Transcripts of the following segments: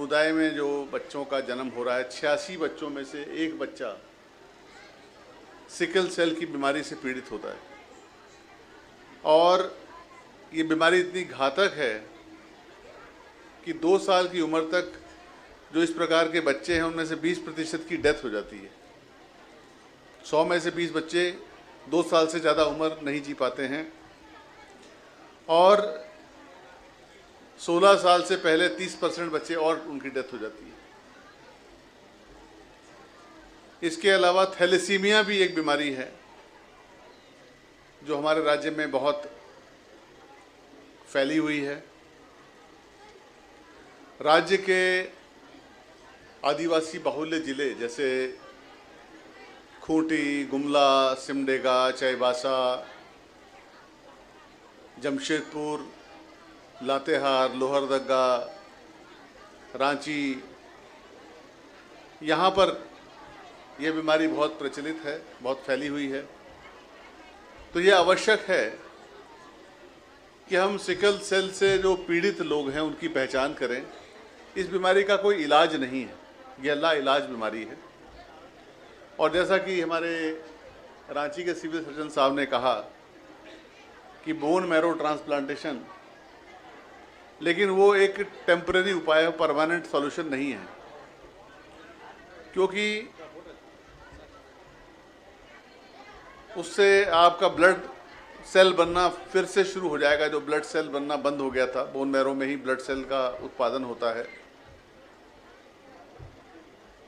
समुदाय में जो बच्चों का जन्म हो रहा है, 86 बच्चों में से एक बच्चा सिकल सेल की बीमारी से पीड़ित होता है। और ये बीमारी इतनी घातक है कि 2 साल की उम्र तक जो इस प्रकार के बच्चे हैं उनमें से 20% की डेथ हो जाती है। 100 में से 20 बच्चे 2 साल से ज़्यादा उम्र नहीं जी पाते हैं और 16 साल से पहले 30% बच्चे और उनकी डेथ हो जाती है। इसके अलावा थैलेसीमिया भी एक बीमारी है जो हमारे राज्य में बहुत फैली हुई है। राज्य के आदिवासी बाहुल्य जिले जैसे खूंटी, गुमला, सिमडेगा, चाईबासा, जमशेदपुर, लातेहार, लोहरदगा, रांची, यहाँ पर यह बीमारी बहुत प्रचलित है, बहुत फैली हुई है। तो ये आवश्यक है कि हम सिकल सेल से जो पीड़ित लोग हैं उनकी पहचान करें। इस बीमारी का कोई इलाज नहीं है, यह लाइलाज बीमारी है। और जैसा कि हमारे रांची के सिविल सर्जन साहब ने कहा कि बोन मैरो ट्रांसप्लांटेशन, लेकिन वो एक टेम्परेरी उपाय है, परमानेंट सॉल्यूशन नहीं है, क्योंकि उससे आपका ब्लड सेल बनना फिर से शुरू हो जाएगा। जो ब्लड सेल बनना बंद हो गया था, बोन मैरो में ही ब्लड सेल का उत्पादन होता है,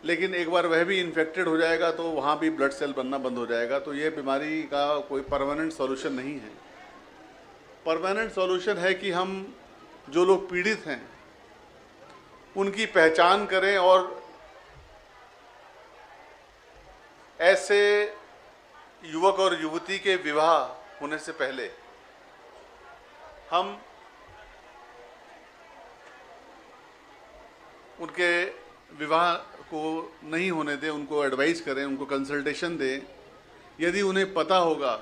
लेकिन एक बार वह भी इन्फेक्टेड हो जाएगा तो वहाँ भी ब्लड सेल बनना बंद हो जाएगा। तो ये बीमारी का कोई परमानेंट सॉल्यूशन नहीं है। परमानेंट सॉल्यूशन है कि हम जो लोग पीड़ित हैं उनकी पहचान करें और ऐसे युवक और युवती के विवाह होने से पहले हम उनके विवाह को नहीं होने दें, उनको एडवाइस करें, उनको कंसल्टेशन दें। यदि उन्हें पता होगा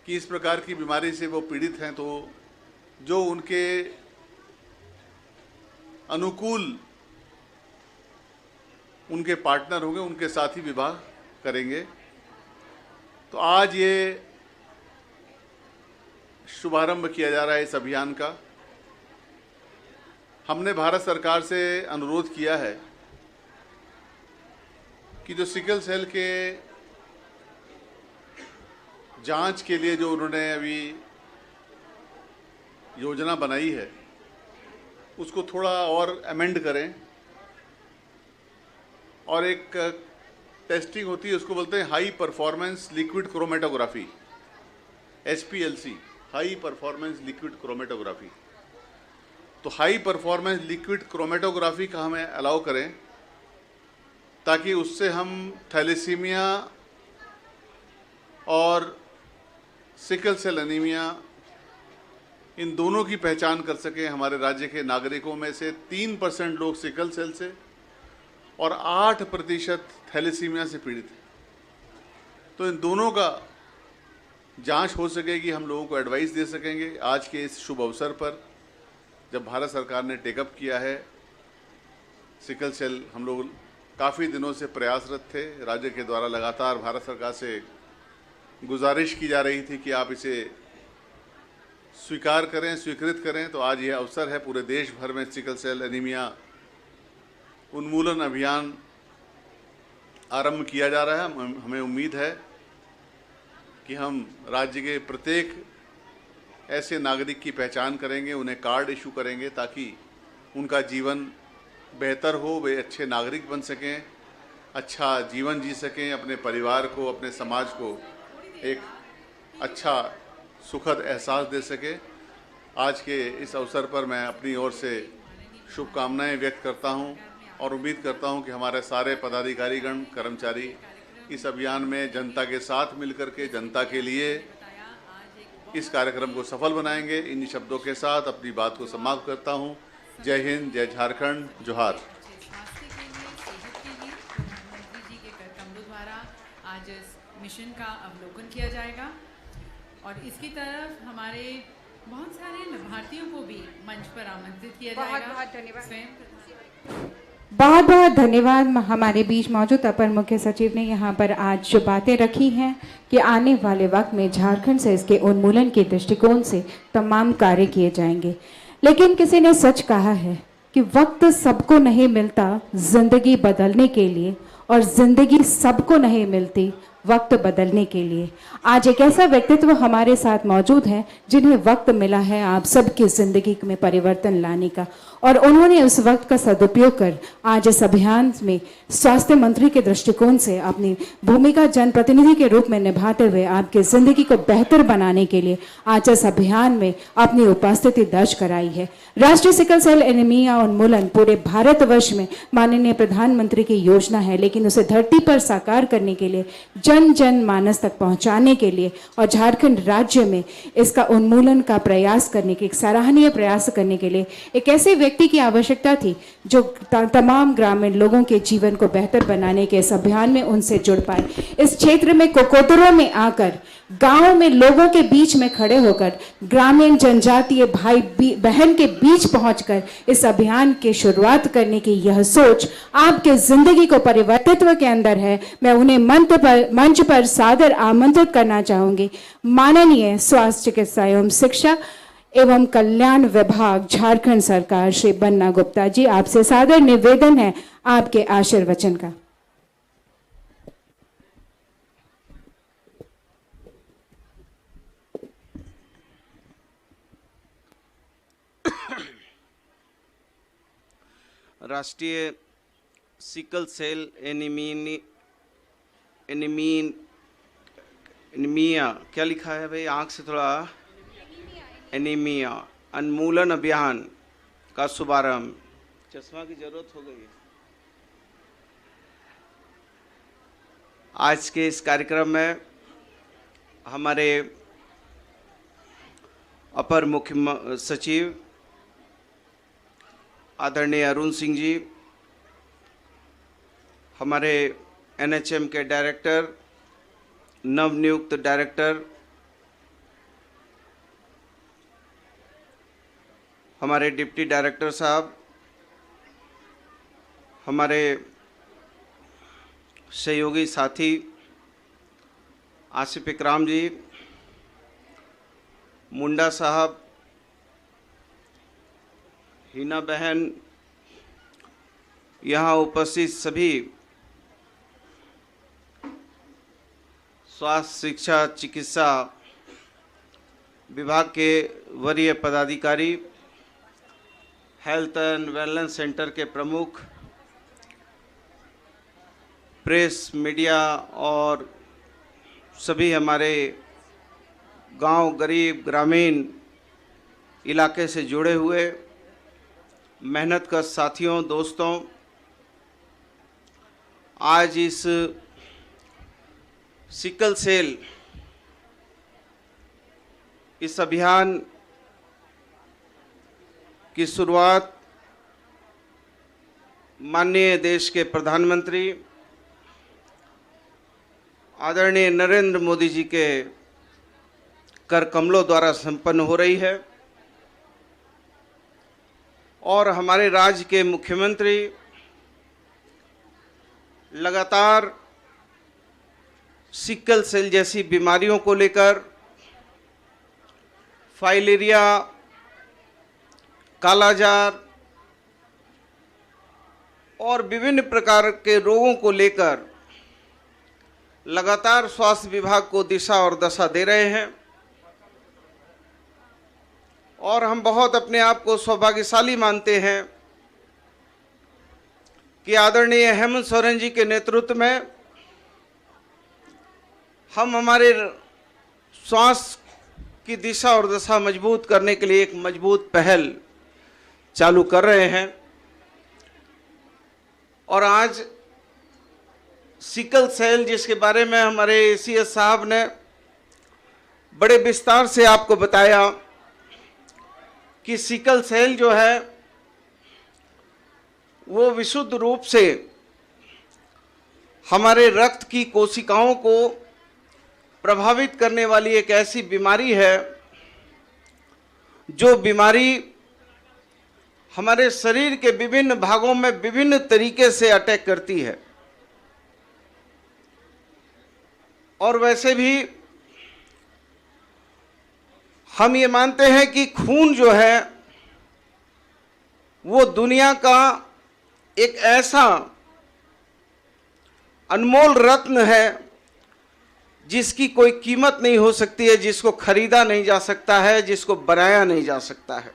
कि इस प्रकार की बीमारी से वो पीड़ित हैं तो जो उनके अनुकूल उनके पार्टनर होंगे उनके साथ ही विवाह करेंगे। तो आज ये शुभारंभ किया जा रहा है इस अभियान का। हमने भारत सरकार से अनुरोध किया है कि जो सिकल सेल के जांच के लिए जो उन्होंने अभी योजना बनाई है उसको थोड़ा और अमेंड करें। और एक टेस्टिंग होती है, उसको बोलते हैं high performance liquid chromatography, HPLC, high performance liquid chromatography. तो हाई परफॉर्मेंस लिक्विड क्रोमेटोग्राफी का हमें अलाउ करें ताकि उससे हम थैलेसीमिया और सिकल सेल एनीमिया इन दोनों की पहचान कर सकें। हमारे राज्य के नागरिकों में से 3% लोग सिकल सेल से और 8% थैलेसीमिया से पीड़ित हैं। तो इन दोनों का जांच हो सकेगी, हम लोगों को एडवाइस दे सकेंगे। आज के इस शुभ अवसर पर जब भारत सरकार ने टेकअप किया है सिकल सेल, हम लोग काफ़ी दिनों से प्रयासरत थे। राज्य के द्वारा लगातार भारत सरकार से गुजारिश की जा रही थी कि आप इसे स्वीकार करें, स्वीकृत करें। तो आज यह अवसर है, पूरे देश भर में सिकल सेल एनीमिया उन्मूलन अभियान आरंभ किया जा रहा है। हमें उम्मीद है कि हम राज्य के प्रत्येक ऐसे नागरिक की पहचान करेंगे, उन्हें कार्ड इशू करेंगे ताकि उनका जीवन बेहतर हो, वे अच्छे नागरिक बन सकें, अच्छा जीवन जी सकें, अपने परिवार को, अपने समाज को एक अच्छा सुखद एहसास दे सके। आज के इस अवसर पर मैं अपनी ओर से शुभकामनाएं व्यक्त करता हूं और उम्मीद करता हूं कि हमारे सारे पदाधिकारीगण, कर्मचारी इस अभियान में जनता के साथ मिलकर के जनता के लिए इस कार्यक्रम को सफल बनाएंगे। इन शब्दों के साथ अपनी बात को समाप्त करता हूं। जय हिंद, जय झारखंड, जोहार। आज इस मिशन का अवलोकन किया जाएगा और इसकी तरफ हमारे बहुत सारे लाभार्थियों को भी मंच पर आमंत्रित किया बहुत जाएगा। बहुत धन्यवाद। स्वयं बहुत बहुत धन्यवाद। हमारे बीच मौजूद अपर मुख्य सचिव ने यहाँ पर आज जो बातें रखी हैं कि आने वाले वक्त में झारखंड से इसके उन्मूलन के दृष्टिकोण से तमाम कार्य किए जाएंगे। लेकिन किसी ने सच कहा है कि वक्त सबको नहीं मिलता जिंदगी बदलने के लिए, और जिंदगी सबको नहीं मिलती वक्त बदलने के लिए। आज एक ऐसा व्यक्तित्व हमारे साथ मौजूद है जिन्हें वक्त मिला है आप सबकी जिंदगी में परिवर्तन लाने का, और उन्होंने उस वक्त का सदुपयोग कर आज इस अभियान में स्वास्थ्य मंत्री के दृष्टिकोण से अपनी भूमिका जनप्रतिनिधि के रूप में निभाते हुए आपकी जिंदगी को बेहतर बनाने के लिए आज इस अभियान में अपनी उपस्थिति दर्ज कराई है। राष्ट्रीय सिकल सेल एनीमिया उन्मूलन पूरे भारतवर्ष में माननीय प्रधानमंत्री की योजना है, लेकिन उसे धरती पर साकार करने के लिए, जन जन मानस तक पहुंचाने के लिए और झारखंड राज्य में इसका उन्मूलन का प्रयास करने के, एक सराहनीय प्रयास करने के लिए एक ऐसे व्यक्ति की आवश्यकता थी जो तमाम ग्रामीण लोगों के जीवन को बेहतर बनाने के इस अभियान में उनसे जुड़ पाए। इस क्षेत्र में कोकोटरों में आकर, गांव में लोगों के बीच में खड़े होकर, ग्रामीण जनजातीय भाई बहन के बीच पहुंचकर इस अभियान की शुरुआत करने की यह सोच आपके जिंदगी को परिवर्तित्व के अंदर है। मैं उन्हें मंच पर सादर आमंत्रित करना चाहूंगी। माननीय स्वास्थ्य चिकित्सा एवं शिक्षा एवं कल्याण विभाग झारखंड सरकार श्री बन्ना गुप्ता जी, आपसे सादर निवेदन है आपके आशीर्वचन का। राष्ट्रीय सिकल सेल एनीमिया क्या लिखा है भाई, आंख से थोड़ा, एनीमिया उन्मूलन अभियान का शुभारंभ। चश्मा की जरूरत हो गई है। आज के इस कार्यक्रम में हमारे अपर मुख्य सचिव आदरणीय अरुण सिंह जी, हमारे एनएचएम के डायरेक्टर, नवनियुक्त डायरेक्टर, हमारे डिप्टी डायरेक्टर साहब, हमारे सहयोगी साथी आसिफ इकराम जी, मुंडा साहब, हिना बहन, यहाँ उपस्थित सभी स्वास्थ्य शिक्षा चिकित्सा विभाग के वरीय पदाधिकारी, हेल्थ एंड वेलनेस सेंटर के प्रमुख, प्रेस मीडिया और सभी हमारे गांव, गरीब, ग्रामीण इलाके से जुड़े हुए मेहनत का साथियों, दोस्तों, आज इस सिकल सेल इस अभियान की शुरुआत माननीय देश के प्रधानमंत्री आदरणीय नरेंद्र मोदी जी के कर कमलों द्वारा संपन्न हो रही है, और हमारे राज्य के मुख्यमंत्री लगातार सिकल सेल जैसी बीमारियों को लेकर, फाइलेरिया, कालाजार और विभिन्न प्रकार के रोगों को लेकर लगातार स्वास्थ्य विभाग को दिशा और दशा दे रहे हैं, और हम बहुत अपने आप को सौभाग्यशाली मानते हैं कि आदरणीय हेमंत सोरेन जी के नेतृत्व में हम हमारे स्वास्थ्य की दिशा और दशा मजबूत करने के लिए एक मजबूत पहल चालू कर रहे हैं। और आज सिकल सेल, जिसके बारे में हमारे एसीएस साहब ने बड़े विस्तार से आपको बताया कि सिकल सेल जो है वो विशुद्ध रूप से हमारे रक्त की कोशिकाओं को प्रभावित करने वाली एक ऐसी बीमारी है जो बीमारी हमारे शरीर के विभिन्न भागों में विभिन्न तरीके से अटैक करती है। और वैसे भी हम ये मानते हैं कि खून जो है वो दुनिया का एक ऐसा अनमोल रत्न है जिसकी कोई कीमत नहीं हो सकती है, जिसको खरीदा नहीं जा सकता है, जिसको बनाया नहीं जा सकता है।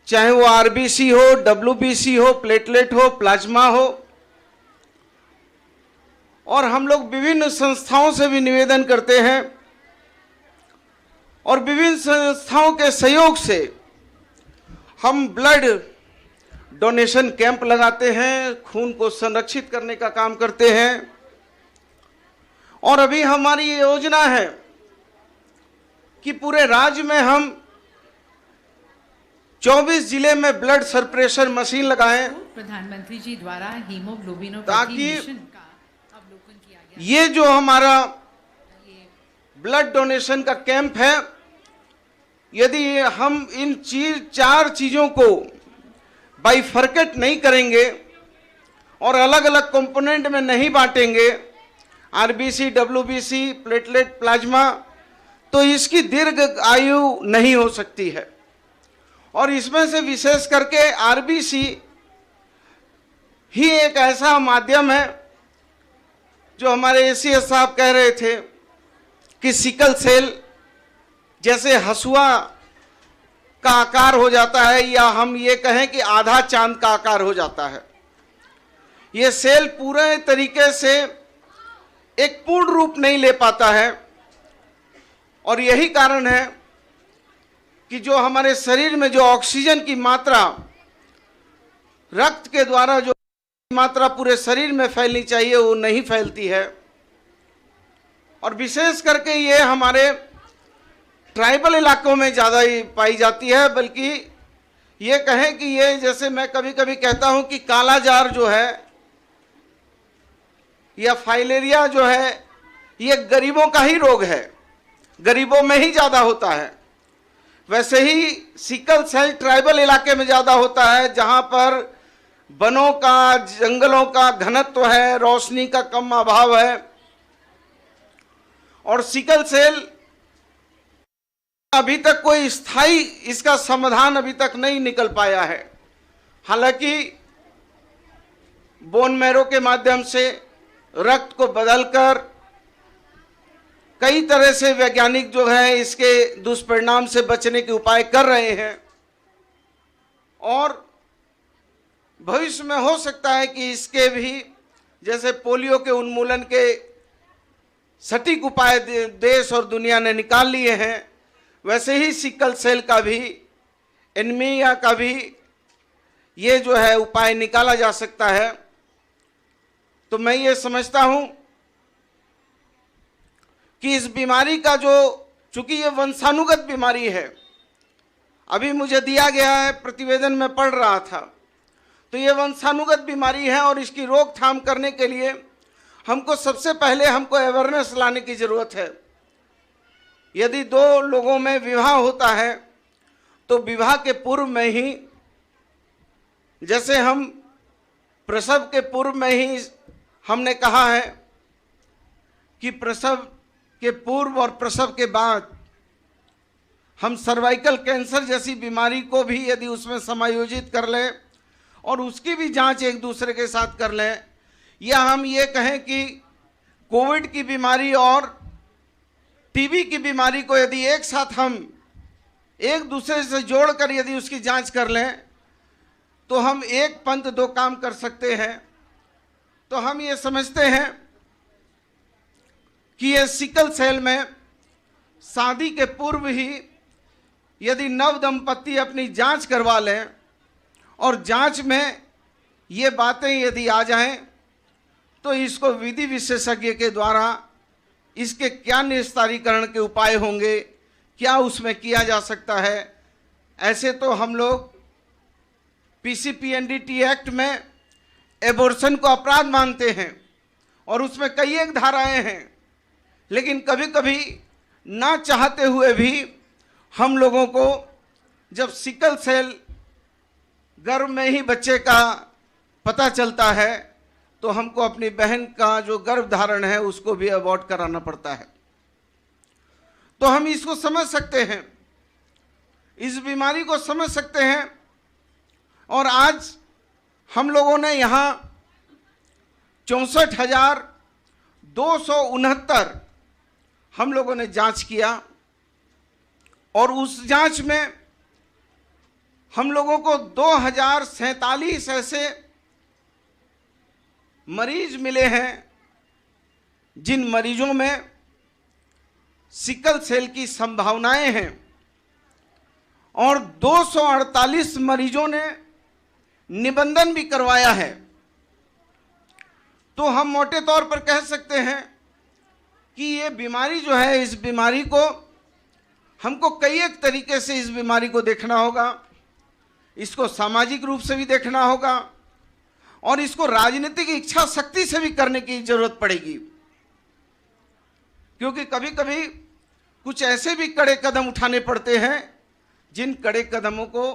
चाहे वो आरबीसी हो, डब्ल्यूबीसी हो, प्लेटलेट हो, प्लाज्मा हो। और हम लोग विभिन्न संस्थाओं से भी निवेदन करते हैं और विभिन्न संस्थाओं के सहयोग से हम ब्लड डोनेशन कैंप लगाते हैं, खून को संरक्षित करने का काम करते हैं। और अभी हमारी ये योजना है कि पूरे राज्य में हम 24 जिले में ब्लड सरप्रेशर मशीन लगाएं, प्रधानमंत्री जी द्वारा हीमोग्लोबिनोपैथी ताकि मिशन का अवलोकन किया गया। ये जो हमारा ब्लड डोनेशन का कैंप है, यदि हम इन 4 चीजों को बाइफरकेट नहीं करेंगे और अलग अलग कंपोनेंट में नहीं बांटेंगे, आरबीसी, डब्ल्यूबीसी, प्लेटलेट, प्लाज्मा, तो इसकी दीर्घ आयु नहीं हो सकती है। और इसमें से विशेष करके आरबीसी ही एक ऐसा माध्यम है जो हमारे एसीएस साहब कह रहे थे कि सिकल सेल जैसे हसुआ का आकार हो जाता है, या हम ये कहें कि आधा चांद का आकार हो जाता है। ये सेल पूरे तरीके से एक पूर्ण रूप नहीं ले पाता है। और यही कारण है कि जो हमारे शरीर में जो ऑक्सीजन की मात्रा, रक्त के द्वारा जो मात्रा पूरे शरीर में फैलनी चाहिए वो नहीं फैलती है। और विशेष करके ये हमारे ट्राइबल इलाकों में ज़्यादा ही पाई जाती है। बल्कि ये कहें कि ये, जैसे मैं कभी कभी कहता हूं कि काला जार जो है या फाइलेरिया जो है, ये गरीबों का ही रोग है, गरीबों में ही ज़्यादा होता है। वैसे ही सिकल सेल ट्राइबल इलाके में ज़्यादा होता है, जहां पर वनों का, जंगलों का घनत्व है, रोशनी का कम अभाव है। और सिकल सेल अभी तक कोई स्थायी इसका समाधान अभी तक नहीं निकल पाया है। हालांकि बोन मैरो के माध्यम से रक्त को बदलकर कई तरह से वैज्ञानिक जो है इसके दुष्परिणाम से बचने के उपाय कर रहे हैं। और भविष्य में हो सकता है कि इसके भी, जैसे पोलियो के उन्मूलन के सटीक उपाय देश और दुनिया ने निकाल लिए हैं, वैसे ही सिकल सेल का भी, एनीमिया का भी ये जो है उपाय निकाला जा सकता है। तो मैं ये समझता हूं कि इस बीमारी का जो, चूंकि ये वंशानुगत बीमारी है, अभी मुझे दिया गया है, प्रतिवेदन में पढ़ रहा था, तो ये वंशानुगत बीमारी है और इसकी रोकथाम करने के लिए हमको सबसे पहले हमको अवेयरनेस लाने की ज़रूरत है। यदि 2 लोगों में विवाह होता है तो विवाह के पूर्व में ही, जैसे हम प्रसव के पूर्व में ही हमने कहा है कि प्रसव के पूर्व और प्रसव के बाद हम सर्वाइकल कैंसर जैसी बीमारी को भी यदि उसमें समायोजित कर लें और उसकी भी जांच एक दूसरे के साथ कर लें, या हम ये कहें कि कोविड की बीमारी और टीबी की बीमारी को यदि एक साथ हम एक दूसरे से जोड़कर यदि उसकी जांच कर लें, तो हम एक पंथ 2 काम कर सकते हैं। तो हम ये समझते हैं कि ये सिकल सेल में शादी के पूर्व ही यदि नव दंपति अपनी जांच करवा लें और जांच में ये बातें यदि आ जाएं, तो इसको विधि विशेषज्ञ के द्वारा इसके क्या निस्तारीकरण के उपाय होंगे, क्या उसमें किया जा सकता है। ऐसे तो हम लोग पीसीपीएनडीटी एक्ट में एबॉर्शन को अपराध मानते हैं और उसमें कई एक धाराएं हैं, लेकिन कभी कभी ना चाहते हुए भी हम लोगों को जब सिकल सेल गर्भ में ही बच्चे का पता चलता है तो हमको अपनी बहन का जो गर्भ धारण है उसको भी अबॉर्ट कराना पड़ता है। तो हम इसको समझ सकते हैं, इस बीमारी को समझ सकते हैं। और आज हम लोगों ने यहाँ 64,269 हम लोगों ने जांच किया और उस जांच में हम लोगों को 2047 ऐसे मरीज मिले हैं जिन मरीजों में सिकल सेल की संभावनाएं हैं और 248 मरीजों ने निबंधन भी करवाया है। तो हम मोटे तौर पर कह सकते हैं कि ये बीमारी जो है, इस बीमारी को हमको कई एक तरीके से इस बीमारी को देखना होगा। इसको सामाजिक रूप से भी देखना होगा और इसको राजनीतिक इच्छा शक्ति से भी करने की जरूरत पड़ेगी, क्योंकि कभी कभी कुछ ऐसे भी कड़े कदम उठाने पड़ते हैं जिन कड़े कदमों को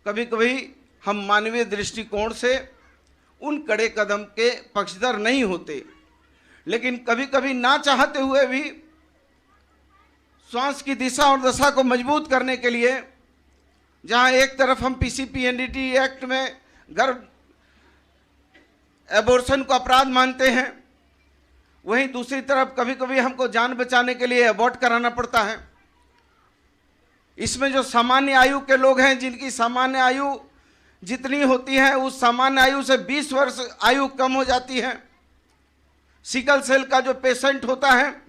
कभी कभी हम मानवीय दृष्टिकोण से उन कड़े कदम के पक्षधर नहीं होते, लेकिन कभी कभी ना चाहते हुए भी श्वास की दिशा और दशा को मजबूत करने के लिए, जहां एक तरफ हम पीसीपीएनडीटी एक्ट में गर्भ एबॉर्शन को अपराध मानते हैं, वहीं दूसरी तरफ कभी कभी हमको जान बचाने के लिए अबॉर्ट कराना पड़ता है। इसमें जो सामान्य आयु के लोग हैं, जिनकी सामान्य आयु जितनी होती है उस सामान्य आयु से 20 वर्ष आयु कम हो जाती है। सिकल सेल का जो पेशेंट होता है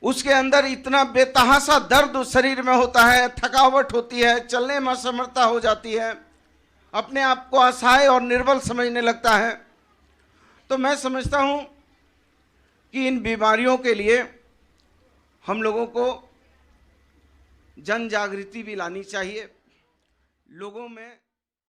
उसके अंदर इतना बेतहाशा दर्द शरीर में होता है, थकावट होती है, चलने में असमर्थता हो जाती है, अपने आप को असहाय और निर्बल समझने लगता है। तो मैं समझता हूं कि इन बीमारियों के लिए हम लोगों को जन जागृति भी लानी चाहिए, लोगों में